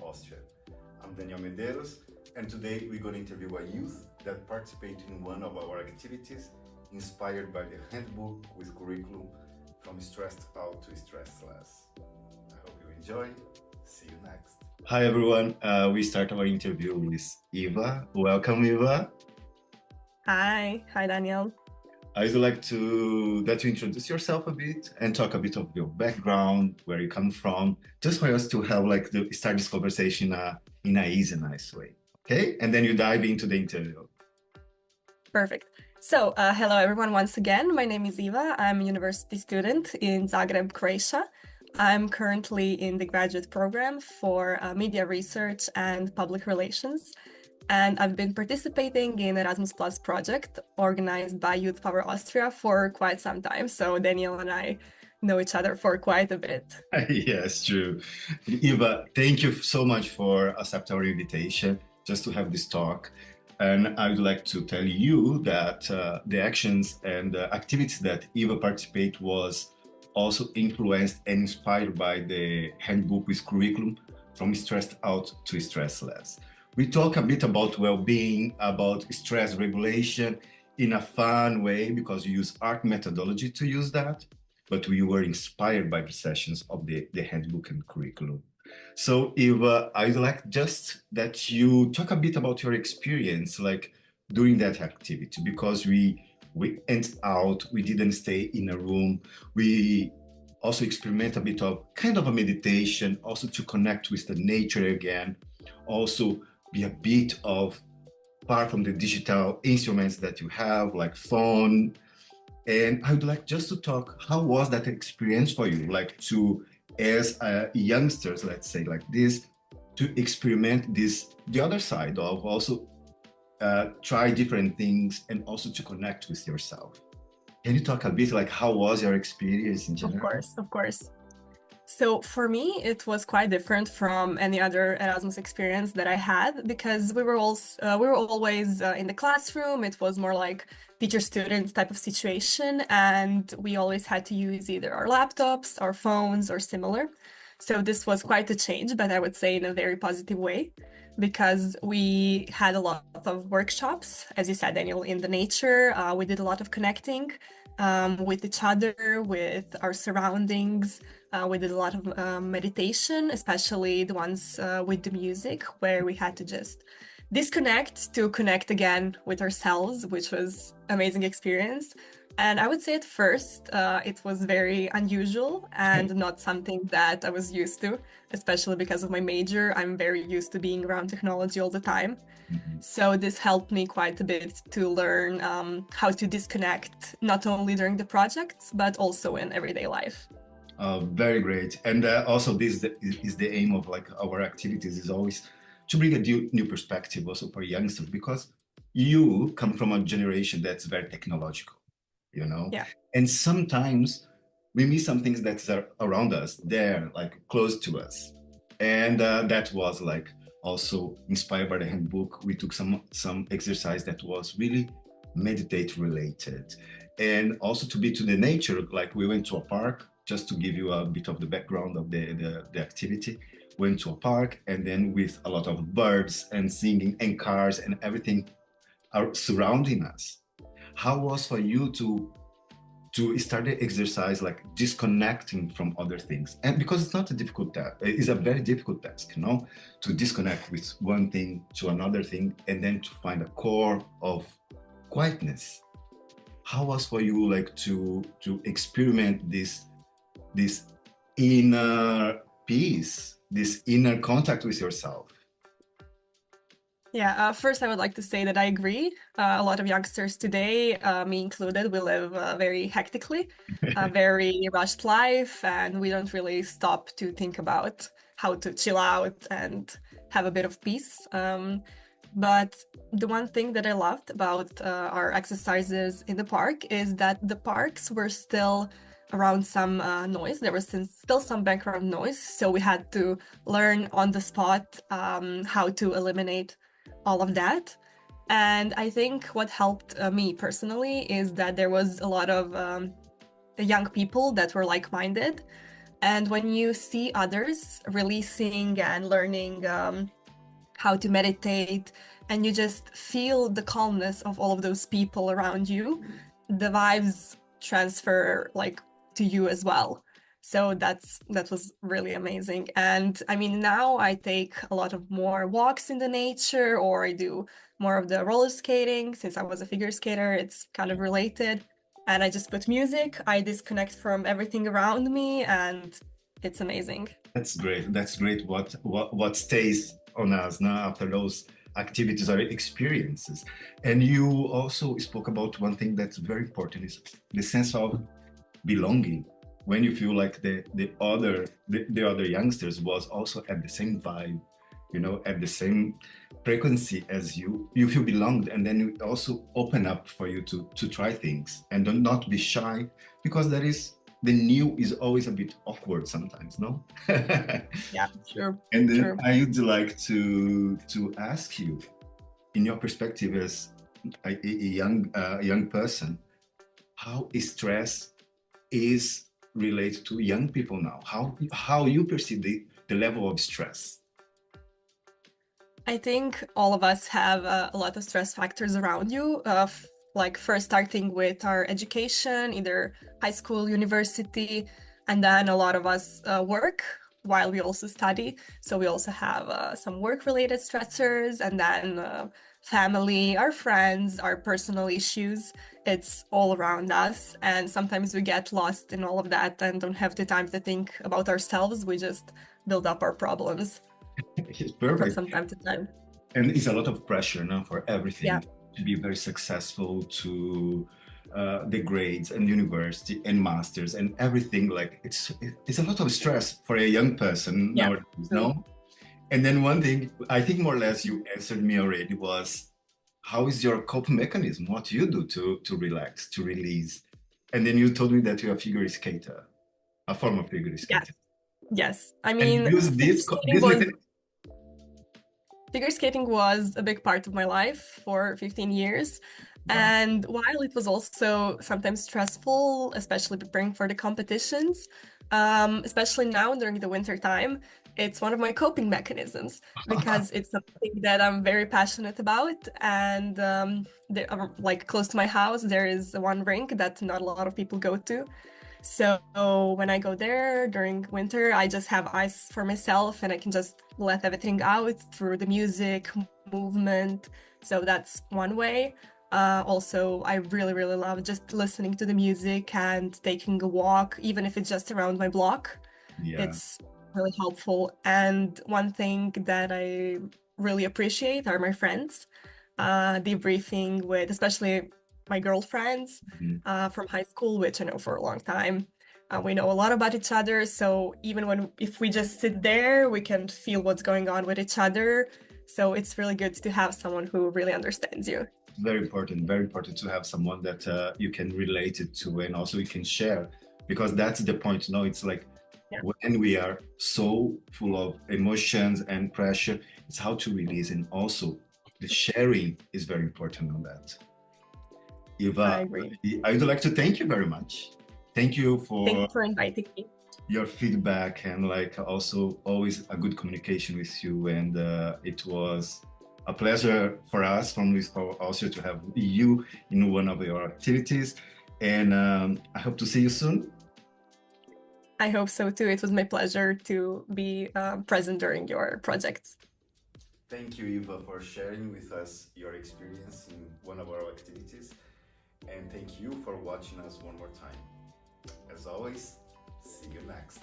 Austria. I'm Daniel Medeiros, and today we're going to interview a youth that participated in one of our activities inspired by the handbook with curriculum From Stressed Out to Stressless. I hope you enjoy. See you next. Hi everyone, we start our interview with Iva. Welcome, Iva. Hi Daniel. I would like that you introduce yourself a bit and talk a bit of your background, where you come from, just for us to have start this conversation in a easy, nice way. Okay, and then you dive into the interview. Perfect. So, hello everyone once again. My name is Iva. I'm a university student in Zagreb, Croatia. I'm currently in the graduate program for media research and public relations. And I've been participating in Erasmus Plus project organized by Youth Power Austria for quite some time. So Daniel and I know each other for quite a bit. Yes, true. Iva, thank you so much for accepting our invitation just to have this talk. And I would like to tell you that the actions and the activities that Iva participated was also influenced and inspired by the handbook with curriculum From Stressed Out to Stressless. We talk a bit about well-being, about stress regulation in a fun way because we use art methodology to use that, but we were inspired by the sessions of the handbook and curriculum. So Eva, I'd like just that you talk a bit about your experience during that activity, because we went out, we didn't stay in a room, we also experiment a bit of kind of a meditation, also to connect with the nature again, also be a bit of apart from the digital instruments that you have, like phone. And I would like just to talk, how was that experience for you? As youngsters, let's say like this, to experiment the other side of also try different things and also to connect with yourself. Can you talk a bit how was your experience in general? Of course. So for me, it was quite different from any other Erasmus experience that I had, because we were always in the classroom. It was more like teacher-student type of situation, and we always had to use either our laptops, our phones, or similar. So this was quite a change, but I would say in a very positive way, because we had a lot of workshops, as you said, Daniel, in the nature. We did a lot of connecting with each other, with our surroundings. We did a lot of meditation, especially the ones with the music, where we had to just disconnect to connect again with ourselves, which was an amazing experience. And I would say at first it was very unusual and not something that I was used to, especially because of my major. I'm very used to being around technology all the time. Mm-hmm. So this helped me quite a bit to learn how to disconnect, not only during the projects, but also in everyday life. Very great. And also this is the aim of our activities, is always to bring a new perspective also for youngsters, because you come from a generation that's very technological, you know? Yeah. And sometimes we miss some things that are around us, there, close to us. And that was also inspired by the handbook. We took some exercise that was really meditate related. And also to be to the nature, we went to a park, just to give you a bit of the background of the activity. Went to a park, and then with a lot of birds and singing and cars and everything are surrounding us. How was for you to start the exercise, disconnecting from other things? And because it's not a difficult task, it's a very difficult task, to disconnect with one thing to another thing, and then to find a core of quietness. How was for you to experiment this inner peace, this inner contact with yourself? Yeah, first I would like to say that I agree. A lot of youngsters today, me included, we live very hectically, a very rushed life, and we don't really stop to think about how to chill out and have a bit of peace. But the one thing that I loved about our exercises in the park is that the parks were still around some noise. There was still some background noise, so we had to learn on the spot how to eliminate all of that. And I think what helped me personally is that there was a lot of young people that were like-minded. And when you see others releasing and learning how to meditate, and you just feel the calmness of all of those people around you, the vibes transfer like to you as well. So that was really amazing. And I mean, now I take a lot of more walks in the nature, or I do more of the roller skating. Since I was a figure skater, it's kind of related. And I just put music, I disconnect from everything around me, and it's amazing. That's great. That's great. What stays on us now after those activities or experiences. And you also spoke about one thing that's very important is the sense of belonging. When you feel like the other youngsters was also at the same vibe, at the same frequency as you feel belonged, and then you also open up for you to try things and do not be shy, because the new is always a bit awkward sometimes, no? Yeah, sure. And then Sure. I would like to ask you, in your perspective as a young person, how stress is related to young people now? How you perceive the level of stress? I think all of us have a lot of stress factors around you, like first starting with our education, either high school, university, and then a lot of us work while we also study. So we also have some work-related stressors, and then family, our friends, our personal issues. It's all around us, and sometimes we get lost in all of that and don't have the time to think about ourselves. We just build up our problems It's from perfect. some time to time. And it's a lot of pressure now for Yeah. everything to be very successful, to the grades and university and masters and everything. Like it's a lot of stress for a young person Yeah. nowadays, True. no? And then one thing I think more or less you answered me already was, how is your coping mechanism? What do you do to relax, to release? And then you told me that you're a figure skater, a former figure Yes. skater. Yes. I And mean, use this mechanism. figure skating was a big part of my life for 15 years. Wow. And while it was also sometimes stressful, especially preparing for the competitions, especially now during the winter time, it's one of my coping mechanisms because it's something that I'm very passionate about. And like close to my house, there is one rink that not a lot of people go to. So when I go there during winter, I just have ice for myself and I can just let everything out through the music, movement. So that's one way. Also, I really, really love just listening to the music and taking a walk, even if it's just around my block. Yeah. It's really helpful. And one thing that I really appreciate are my friends. Debriefing with, especially my girlfriends Mhm. from high school, which I know for a long time. We know a lot about each other, so even if we just sit there, we can feel what's going on with each other. So it's really good to have someone who really understands you. Very important to have someone that you can relate it to, and also you can share, because that's the point. No, it's like Yeah. when we are so full of emotions and pressure, it's how to release, and also the sharing is very important on that. I Eva, agree. I would like to thank you very much. Thank you Thank for you for inviting me. your feedback, and like also always a good communication with you. And it was a pleasure for us from this also to have you in one of your activities. And I hope to see you soon. I hope so too. It was my pleasure to be present during your projects. Thank you, Eva, for sharing with us your experience in one of our activities. And thank you for watching us one more time. As always, see you next.